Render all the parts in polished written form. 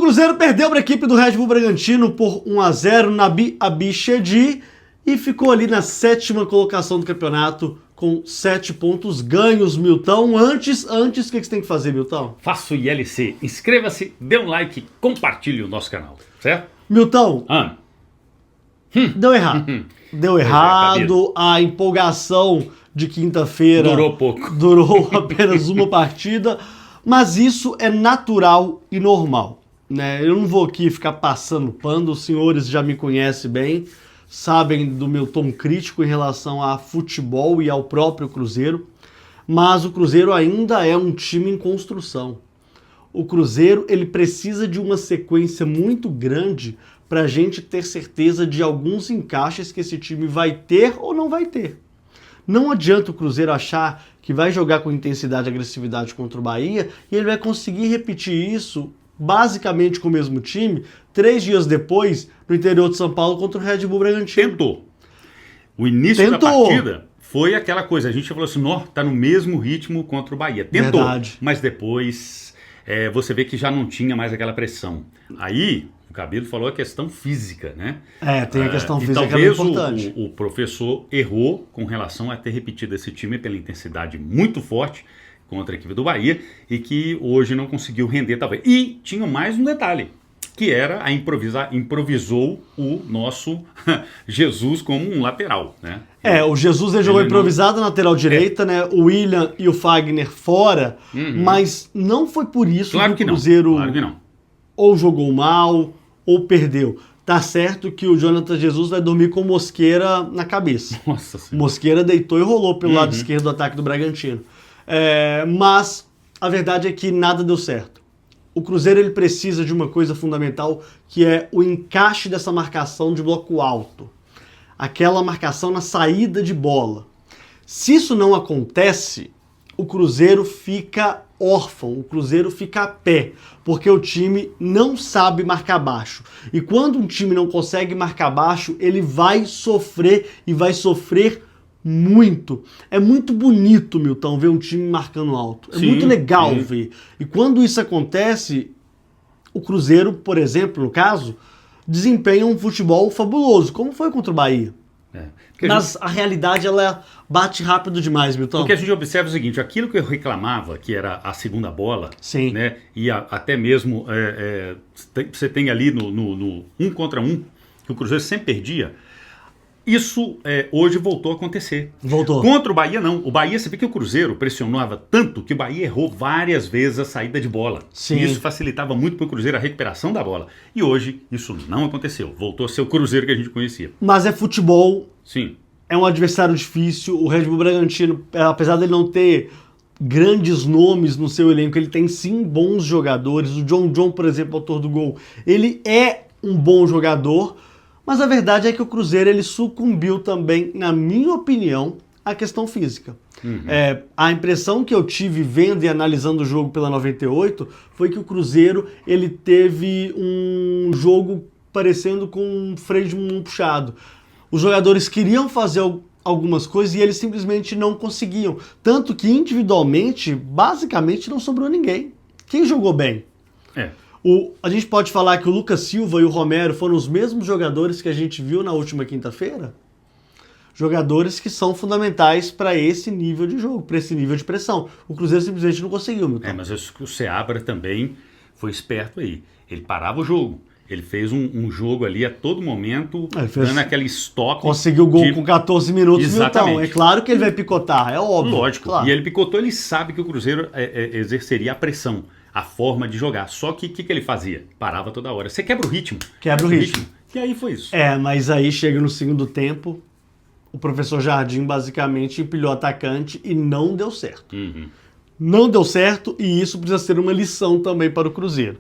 Cruzeiro perdeu para a equipe do Red Bull Bragantino por 1-0 na Abichedi e ficou ali na 7ª colocação do campeonato com 7 pontos ganhos, Milton. Antes, o que você tem que fazer, Milton? Faça o ILC, inscreva-se, dê um like, compartilhe o nosso canal, certo? Milton, deu errado. Deu errado, a empolgação de quinta-feira Durou pouco. Durou apenas uma partida, mas isso é natural e normal, né? Eu não vou aqui ficar passando pano, os senhores já me conhecem bem, sabem do meu tom crítico em relação a futebol e ao próprio Cruzeiro, mas o Cruzeiro ainda é um time em construção. O Cruzeiro, ele precisa de uma sequência muito grande para a gente ter certeza de alguns encaixes que esse time vai ter ou não vai ter. Não adianta o Cruzeiro achar que vai jogar com intensidade e agressividade contra o Bahia e ele vai conseguir repetir isso basicamente com o mesmo time 3 dias depois no interior de São Paulo contra o Red Bull Bragantino. Tentou. O início da partida foi aquela coisa, a gente falou assim, tá no mesmo ritmo contra o Bahia. Tentou, verdade. Mas depois você vê que já não tinha mais aquela pressão. Aí o Cabelo falou a questão física, né? Tem a questão física que é importante. O professor errou com relação a ter repetido esse time pela intensidade muito forte contra a equipe do Bahia e que hoje não conseguiu render talvez. E tinha mais um detalhe, que era improvisou o nosso Jesus como um lateral, né? O Jesus ele jogou improvisado na lateral direita, né? O William e o Fagner fora, mas não foi por isso que o Cruzeiro ou jogou mal ou perdeu. Tá certo que o Jonathan Jesus vai dormir com Mosqueira na cabeça. Nossa Senhora. Mosqueira deitou e rolou pelo lado esquerdo do ataque do Bragantino. Mas a verdade é que nada deu certo. O Cruzeiro ele precisa de uma coisa fundamental, que é o encaixe dessa marcação de bloco alto. Aquela marcação na saída de bola. Se isso não acontece, o Cruzeiro fica órfão, o Cruzeiro fica a pé, porque o time não sabe marcar baixo. E quando um time não consegue marcar baixo, ele vai sofrer e vai sofrer muito. É muito bonito, Milton, ver um time marcando alto. É muito legal ver. E quando isso acontece, o Cruzeiro, por exemplo, no caso, desempenha um futebol fabuloso, como foi contra o Bahia. Mas a realidade, ela bate rápido demais, Milton. Porque a gente observa o seguinte, aquilo que eu reclamava, que era a segunda bola, né, e até mesmo você tem ali no 1 contra 1, que o Cruzeiro sempre perdia, isso hoje voltou a acontecer. Voltou. Contra o Bahia, não. O Bahia, você vê que o Cruzeiro pressionava tanto que o Bahia errou várias vezes a saída de bola. Sim. E isso facilitava muito para o Cruzeiro a recuperação da bola. E hoje isso não aconteceu. Voltou a ser o Cruzeiro que a gente conhecia. Mas é futebol. Sim. É um adversário difícil. O Red Bull Bragantino, apesar dele não ter grandes nomes no seu elenco, ele tem sim bons jogadores. O John, por exemplo, autor do gol, ele é um bom jogador. Mas a verdade é que o Cruzeiro ele sucumbiu também, na minha opinião, à questão física. A impressão que eu tive vendo e analisando o jogo pela 98 foi que o Cruzeiro ele teve um jogo parecendo com um freio de mão puxado. Os jogadores queriam fazer algumas coisas e eles simplesmente não conseguiam. Tanto que individualmente, basicamente, não sobrou ninguém. Quem jogou bem? A gente pode falar que o Lucas Silva e o Romero foram os mesmos jogadores que a gente viu na última quinta-feira? Jogadores que são fundamentais para esse nível de jogo, para esse nível de pressão. O Cruzeiro simplesmente não conseguiu, Milton. Mas o Seabra também foi esperto aí. Ele parava o jogo. Ele fez um jogo ali a todo momento, dando aquele stop. Conseguiu o gol com 14 minutos, Exatamente. Milton. É claro que ele vai picotar, é óbvio. Lógico. Claro. E ele picotou, ele sabe que o Cruzeiro exerceria a pressão, a forma de jogar. Só que o que ele fazia? Parava toda hora. Você quebra o ritmo. Quebra o ritmo. E aí foi isso. Mas aí chega no segundo tempo, o professor Jardim basicamente empilhou o atacante e não deu certo. Não deu certo e isso precisa ser uma lição também para o Cruzeiro.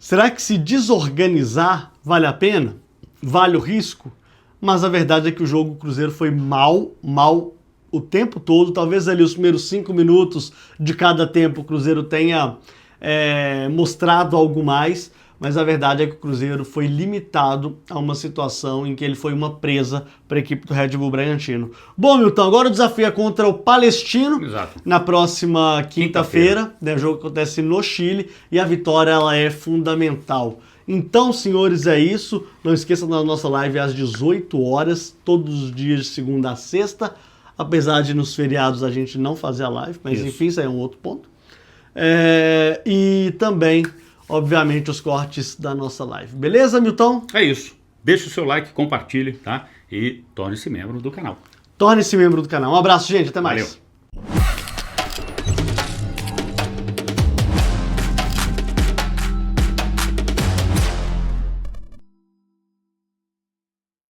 Será que se desorganizar vale a pena? Vale o risco? Mas a verdade é que o jogo do Cruzeiro foi mal o tempo todo. Talvez ali os primeiros 5 minutos de cada tempo o Cruzeiro tenha mostrado algo mais, mas a verdade é que o Cruzeiro foi limitado a uma situação em que ele foi uma presa para a equipe do Red Bull Bragantino. Bom, Milton, agora o desafio é contra o Palestino, Exato. na próxima quinta-feira, né, o jogo acontece no Chile, e a vitória ela é fundamental. Então, senhores, é isso. Não esqueçam da nossa live às 18 horas, todos os dias de segunda a sexta, apesar de nos feriados a gente não fazer a live, mas Isso. enfim, isso aí é um outro ponto. E também, obviamente, os cortes da nossa live. Beleza, Milton? É isso. Deixe o seu like, compartilhe, tá? E torne-se membro do canal. Torne-se membro do canal. Um abraço, gente. Até mais. Valeu.